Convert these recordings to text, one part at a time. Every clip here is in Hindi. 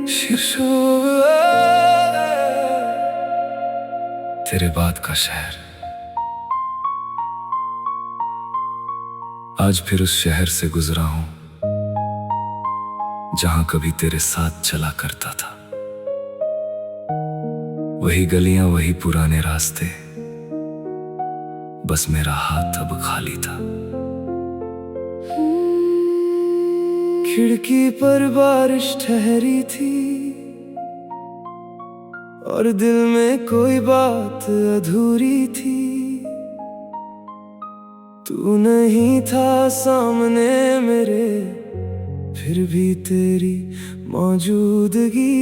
शीशो तेरे बाद का शहर, आज फिर उस शहर से गुजरा हूं जहां कभी तेरे साथ चला करता था। वही गलियां, वही पुराने रास्ते, बस मेरा हाथ अब खाली था। खिड़की पर बारिश ठहरी थी और दिल में कोई बात अधूरी थी। तू नहीं था सामने मेरे, फिर भी तेरी मौजूदगी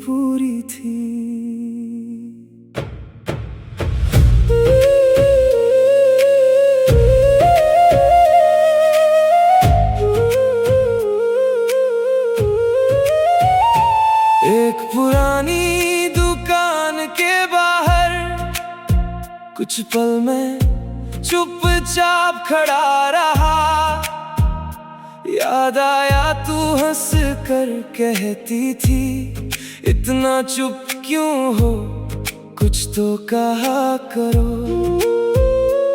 पूरी थी। एक पुरानी दुकान के बाहर कुछ पल में चुपचाप खड़ा रहा। याद आया तू हंस कर कहती थी, इतना चुप क्यों हो, कुछ तो कहा करो।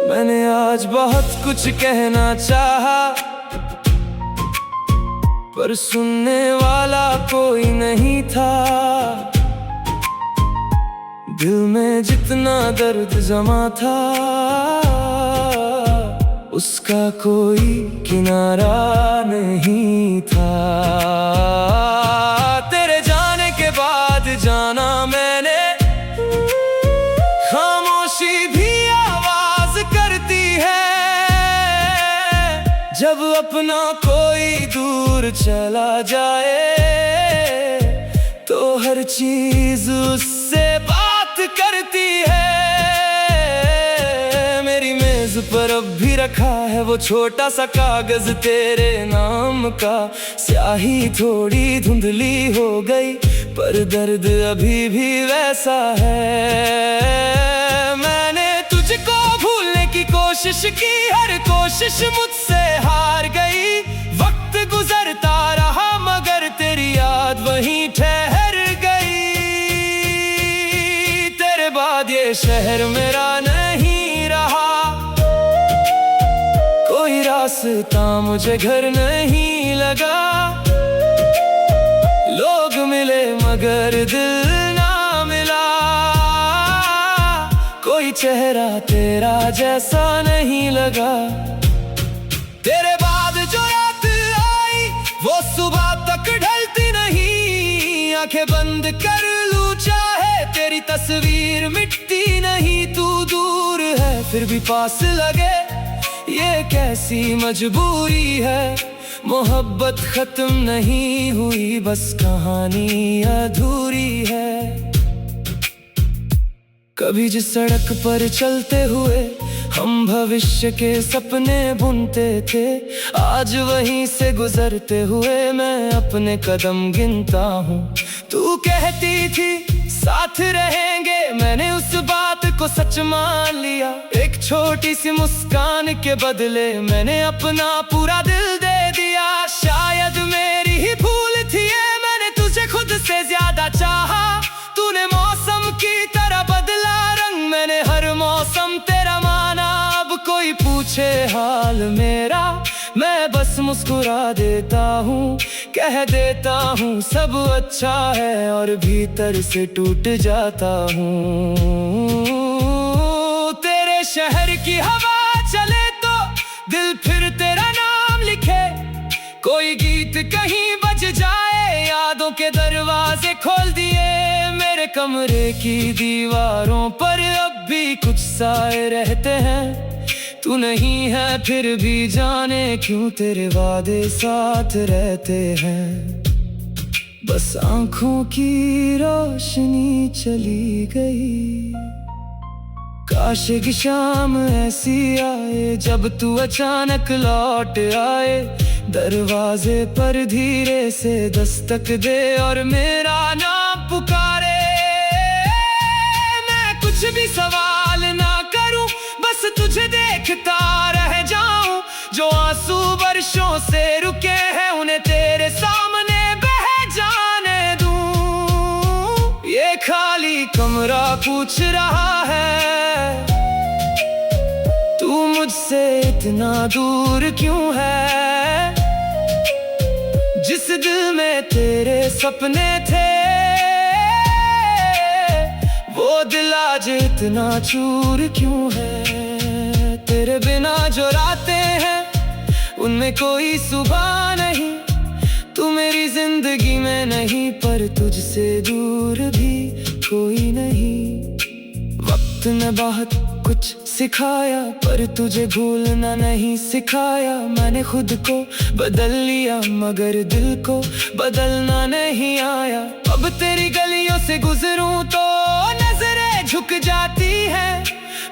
मैंने आज बहुत कुछ कहना चाहा, पर सुनने वाला कोई नहीं था। दिल में जितना दर्द जमा था, उसका कोई किनारा नहीं था। तेरे जाने के बाद जाना मैंने, खामोशी भी आवाज करती है। जब अपना कोई दूर चला जाए तो हर चीज उससे बात करती है। मेरी मेज पर अब भी रखा है वो छोटा सा कागज तेरे नाम का। स्याही थोड़ी धुंधली हो गई पर दर्द अभी भी वैसा है। मैंने तुझको भूलने की कोशिश की, हर कोशिश मुझसे हार गई। वक्त गुजरता रहा मगर तेरी याद वहीं ठहर गई। तेरे बाद ये शहर मेरा नहीं रहा, कोई रास्ता मुझे घर नहीं लगा। लोग मिले मगर दिल ना मिला, कोई चेहरा तेरा जैसा नहीं लगा। तेरे बाद जो रात आई वो सुबह तक ढलती नहीं। आंखें बंद कर लूं चाहे तेरी तस्वीर मिटती नहीं। तू दूर है फिर भी पास लगे, ये कैसी मजबूरी है। मोहब्बत खत्म नहीं हुई, बस कहानी अधूरी है। कभी जिस सड़क पर चलते हुए हम भविष्य के सपने बुनते थे, आज वहीं से गुजरते हुए मैं अपने कदम गिनता हूँ। तू कहती थी साथ रहेंगे, मैंने उस बात को सच मान लिया। एक छोटी सी मुस्कान के बदले मैंने अपना पूरा दिल दे दिया। शायद मेरी ही भूल थी ये, मैंने तुझे खुद से ज्यादा चाहा। तूने मौसम की तरह बदला रंग, मैंने हर मौसम तेरा माना। अब कोई पूछे हाल मेरा, मैं बस मुस्कुरा देता हूँ, कह देता हूँ सब अच्छा है और भीतर से टूट जाता हूँ। तेरे शहर की हवा चले तो दिल फिर तेरा नाम लिखे। कोई गीत कहीं बज जाए, यादों के दरवाजे खोल दिए। मेरे कमरे की दीवारों पर अब भी कुछ साए रहते हैं। तू नहीं है फिर भी जाने क्यों तेरे वादे साथ रहते हैं। बस आंखों की रोशनी चली गई, काश की शाम ऐसी आए जब तू अचानक लौट आए। दरवाजे पर धीरे से दस्तक दे और मेरा नाम पुकारे। मैं कुछ भी सवाल ना करूं, बस तुझे देखता रह जाऊं। जो आंसू वर्षों से रुके हैं उन्हें तेरे सामने कमरा पूछ रहा है, तू मुझसे इतना दूर क्यों है। जिस दिल में तेरे सपने थे, वो दिल आज इतना चूर क्यों है। तेरे बिना जो रातें हैं, उनमें कोई सुबह नहीं। तू मेरी जिंदगी में नहीं, पर तुझसे दूर भी कोई नहीं। वक्त ने बहुत कुछ सिखाया, पर तुझे भूलना नहीं सिखाया। मैंने खुद को बदल लिया, मगर दिल को बदलना नहीं आया। अब तेरी गलियों से गुजरूं तो नजरें झुक जाती हैं।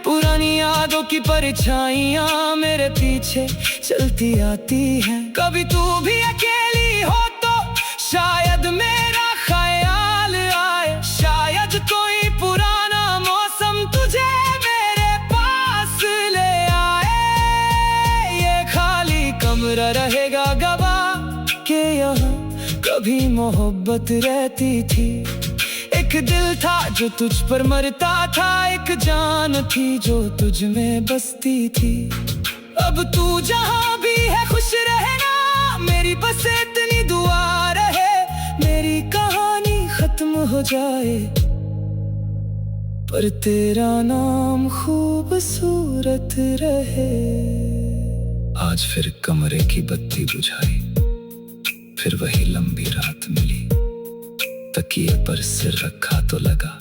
पुरानी यादों की परछाइयां मेरे पीछे चलती आती हैं। कभी तू भी अकेली हो तो शायद मेरा ख्याल आए। शायद कोई पुराना मौसम तुझे मेरे पास ले आए। ये खाली कमरा रहेगा गवाह के यहाँ कभी मोहब्बत रहती थी। एक दिल था जो तुझ पर मरता था, एक जान थी जो तुझ में बसती थी। अब तू जहाँ भी है खुश रहना, मेरी बस इतनी दुआ रहे। मेरी कहानी खत्म हो जाए, पर तेरा नाम खूबसूरत रहे। आज फिर कमरे की बत्ती बुझाई, फिर वही लंबी रात मिली। तकिए पर सिर रखा तो लगा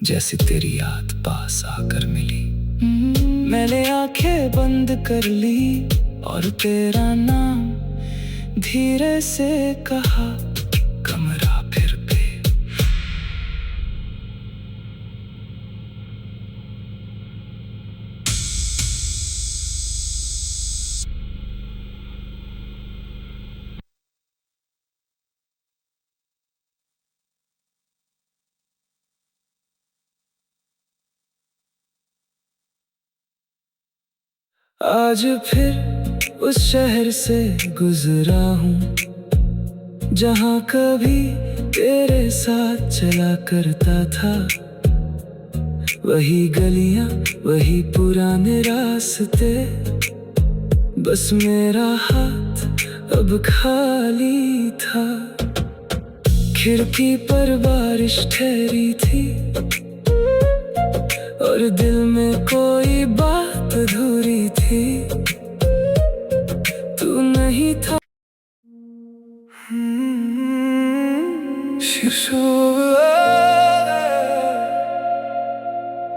जैसे तेरी याद पास आकर मिली। मैंने आंखें बंद कर ली और तेरा नाम धीरे से कहा, कमरा फिर पे। आज फिर उस शहर से गुजरा हूँ, जहाँ कभी तेरे साथ चला करता था। वही गलियाँ, वही पुराने रास्ते, बस मेरा हाथ अब खाली था। खिड़की पर बारिश ठहरी थी और दिल में कोई बात अधूरी थी। तू नहीं था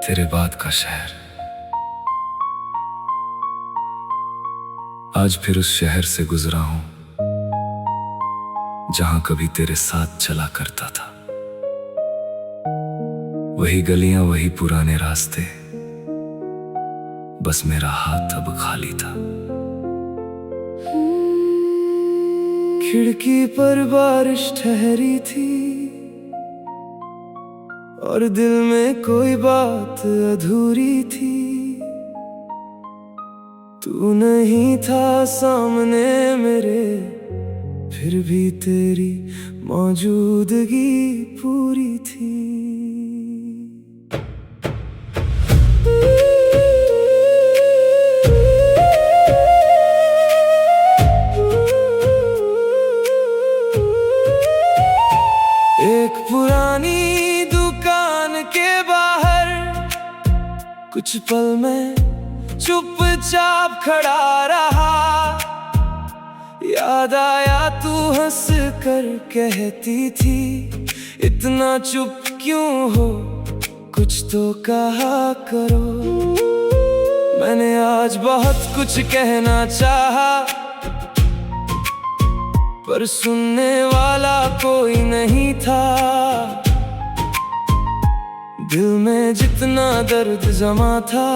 तेरे बाद का शहर। आज फिर उस शहर से गुजरा हूं, जहां कभी तेरे साथ चला करता था। वही गलियां, वही पुराने रास्ते, बस मेरा हाथ अब खाली था। खिड़की पर बारिश ठहरी थी और दिल में कोई बात अधूरी थी। तू नहीं था सामने मेरे, फिर भी तेरी मौजूदगी पूरी थी। एक पुरानी दुकान के बाहर कुछ पल में चुपचाप खड़ा रहा। याद आया तू हंस कर कहती थी, इतना चुप क्यों हो, कुछ तो कहा करो। मैंने आज बहुत कुछ कहना चाहा, पर सुनने वाला कोई नहीं था। दिल में जितना दर्द जमा था,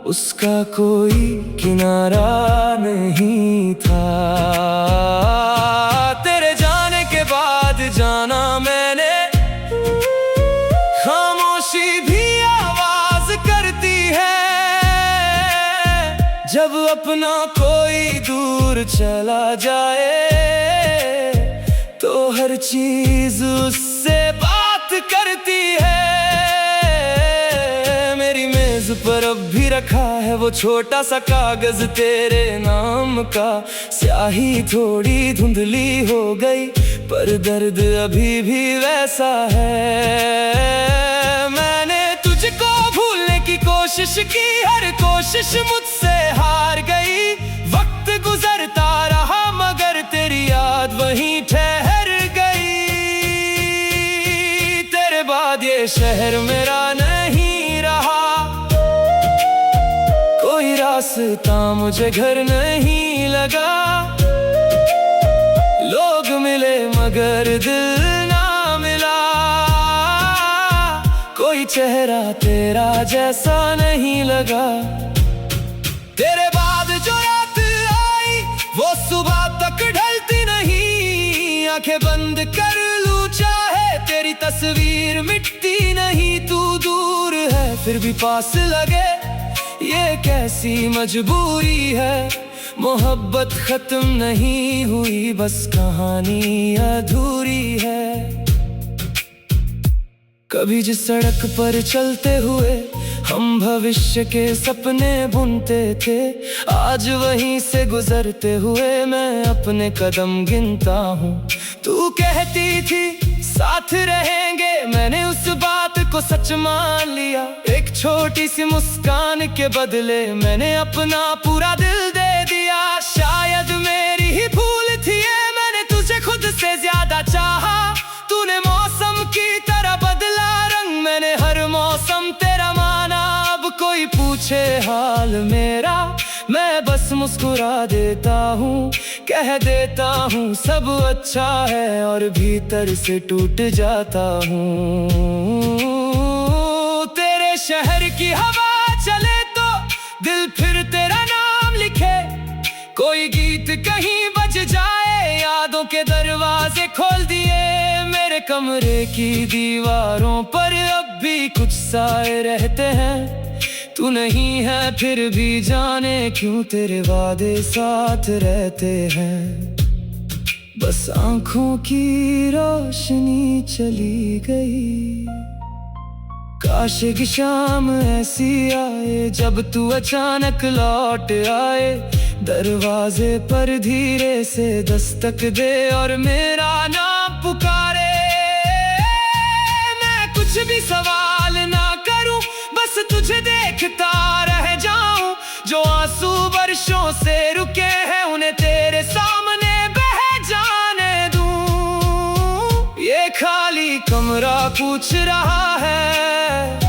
उसका कोई किनारा नहीं था। तेरे जाने के बाद जाना मैंने, खामोशी भी आवाज करती है। जब अपना कोई दूर चला जाए, तो हर चीज उससे बात कहती है। मेरी मेज पर अब भी रखा है वो छोटा सा कागज तेरे नाम का। स्याही थोड़ी धुंधली हो गई पर दर्द अभी भी वैसा है। मैंने तुझको भूलने की कोशिश की, हर कोशिश मुझसे हार गई। वक्त गुजरता रहा मगर तेरी याद वहीं ठहर गई। तेरे बाद ये शहर मेरा नहीं रहा, कोई रास्ता मुझे घर नहीं लगा। लोग मिले मगर दिल ना मिला, कोई चेहरा तेरा जैसा नहीं लगा। तेरे बाद जो रात आई वो सुबह तक ढलती नहीं। आंखें बंद कर लूं चाहे तेरी तस्वीर मिटती नहीं। तू दूर है फिर भी पास लगे, ये कैसी मजबूरी है। मोहब्बत खत्म नहीं हुई, बस कहानी अधूरी है। कभी जिस सड़क पर चलते हुए हम भविष्य के सपने बुनते थे, आज वहीं से गुजरते हुए मैं अपने कदम गिनता हूँ। तू कहती थी साथ रहेंगे, मैंने उस बात को सच मान लिया। एक छोटी सी मुस्कान के बदले मैंने अपना पूरा दिल दे दिया। शायद मेरी ही भूल थी ये, मैंने तुझे खुद से ज्यादा चाहा। तूने मौसम की तरह बदला रंग, मैंने हर मौसम तेरा माना। अब कोई पूछे हाल मेरा, मैं बस मुस्कुरा देता हूँ, कह देता हूँ सब अच्छा है और भीतर से टूट जाता हूँ। तेरे शहर की हवा चले तो दिल फिर तेरा नाम लिखे। कोई गीत कहीं बज जाए, यादों के दरवाजे खोल दिए। मेरे कमरे की दीवारों पर अब भी कुछ साए रहते हैं। तू नहीं है फिर भी जाने क्यों तेरे वादे साथ रहते हैं। बस आंखों की रोशनी चली गई, काश की शाम ऐसी आए जब तू अचानक लौट आए। दरवाजे पर धीरे से दस्तक दे और मेरा नाम पुकारे। मैं कुछ भी सवाल ना करूं, बस तुझे देखता रह जाऊं। जो आंसू वर्षों से रुके हैं उन्हें तेरे सामने बह जाने दूं। ये खाली कमरा पूछ रहा है,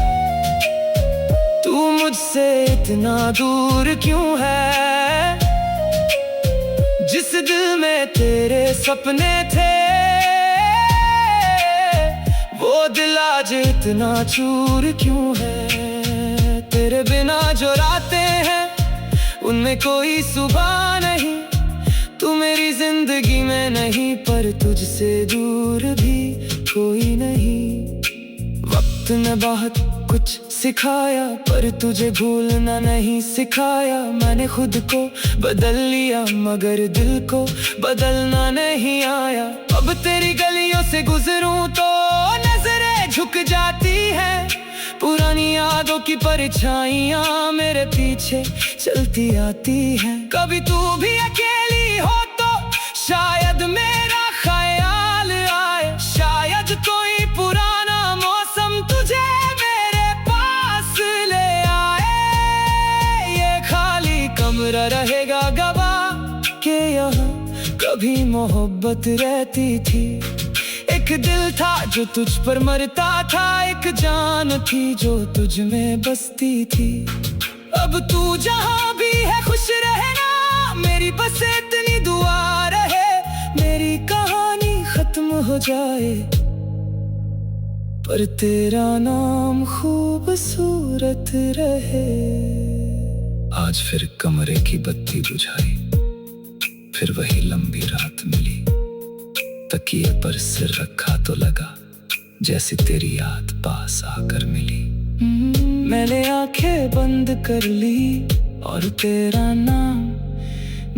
तू मुझसे इतना दूर क्यों है। जिस दिल में तेरे सपने थे वो दिल आज इतना चूर क्यों है। तेरे बिना जो रातें हैं उनमें कोई सुबह नहीं। तू मेरी जिंदगी में नहीं पर तुझसे दूर भी कोई नहीं। वक्त ने बहुत कुछ सिखाया पर तुझे भूलना नहीं सिखाया। मैंने खुद को बदल लिया मगर दिल को बदलना नहीं आया। अब तेरी गलियों से गुजरूं तो नजरें झुक जाती हैं। पुरानी यादों की परछाइयां मेरे पीछे चलती आती हैं। कभी तू भी अकेली हो तो शायद मेरा ख्याल आए। शायद कोई पुराना मौसम तुझे मेरे पास ले आए। ये खाली कमरा रहेगा गवाह के यहाँ कभी मोहब्बत रहती थी। एक दिल था जो तुझ पर मरता था, एक जान थी जो तुझ में बसती थी। अब तू जहाँ भी है खुश रहना, मेरी बस इतनी दुआ रहे। मेरी कहानी खत्म हो जाए पर तेरा नाम खूबसूरत रहे। आज फिर कमरे की बत्ती बुझाई, फिर वही लंबी रात मिली। तकिए पर सिर रखा तो लगा जैसे तेरी याद पास आकर मिली। मैंने आंखें बंद कर ली और तेरा नाम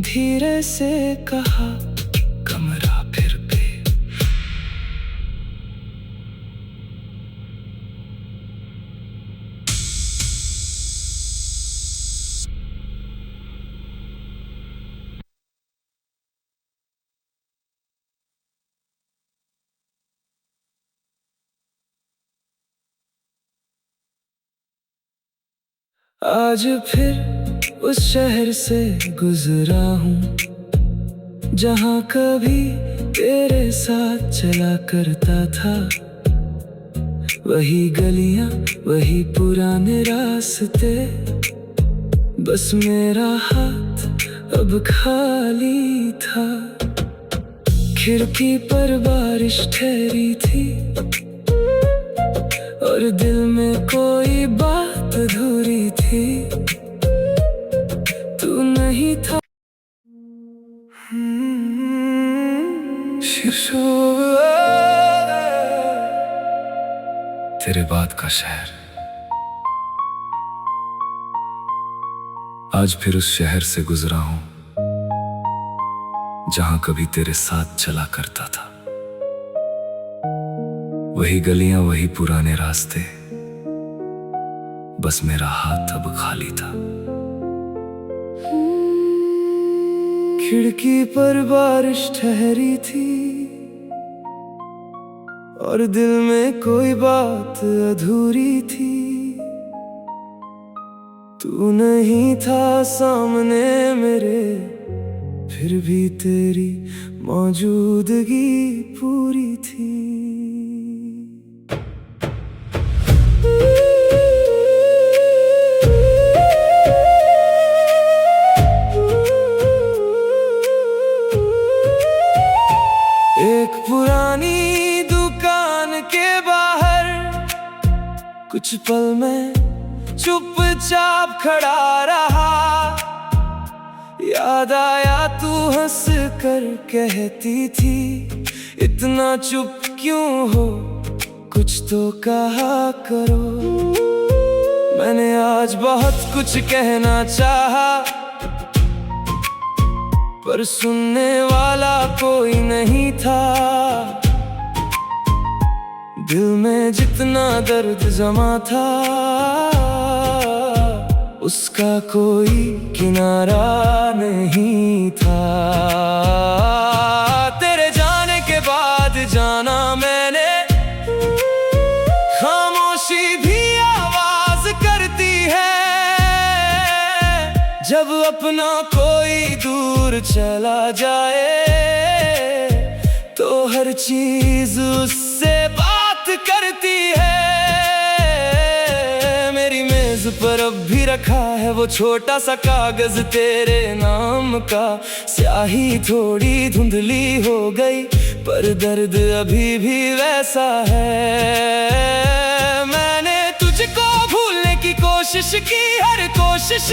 धीरे से कहा। कमरा फिर पे आज फिर उस शहर से गुजरा हूँ जहाँ कभी तेरे साथ चला करता था। वही गलियां, वही पुराने रास्ते, बस मेरा हाथ अब खाली था। खिड़की पर बारिश ठहरी थी और दिल में कोई बात अधूरी थी। तू नहीं था तेरे बाद का शहर। आज फिर उस शहर से गुजरा हूं जहां कभी तेरे साथ चला करता था। वही गलियां, वही पुराने रास्ते, बस मेरा हाथ अब खाली था। खिड़की पर बारिश ठहरी थी और दिल में कोई बात अधूरी थी। तू नहीं था सामने मेरे, फिर भी तेरी मौजूदगी पूरी थी। एक पुरानी दुकान के बाहर कुछ पल में चुपचाप खड़ा रहा। याद आया तू हंस कर कहती थी, इतना चुप क्यों हो, कुछ तो कहा करो। मैंने आज बहुत कुछ कहना चाहा, पर सुनने वाला कोई नहीं था। दिल में जितना दर्द जमा था, उसका कोई किनारा नहीं था। तेरे जाने के बाद जाना मैंने, खामोशी भी आवाज करती है। जब अपना कोई दूर चला जाए तो हर चीज उससे बात करती है। मेरी मेज पर अब भी रखा है वो छोटा सा कागज तेरे नाम का। स्याही थोड़ी धुंधली हो गई पर दर्द अभी भी वैसा है। मैंने तुझको भूलने की कोशिश की, हर कोशिश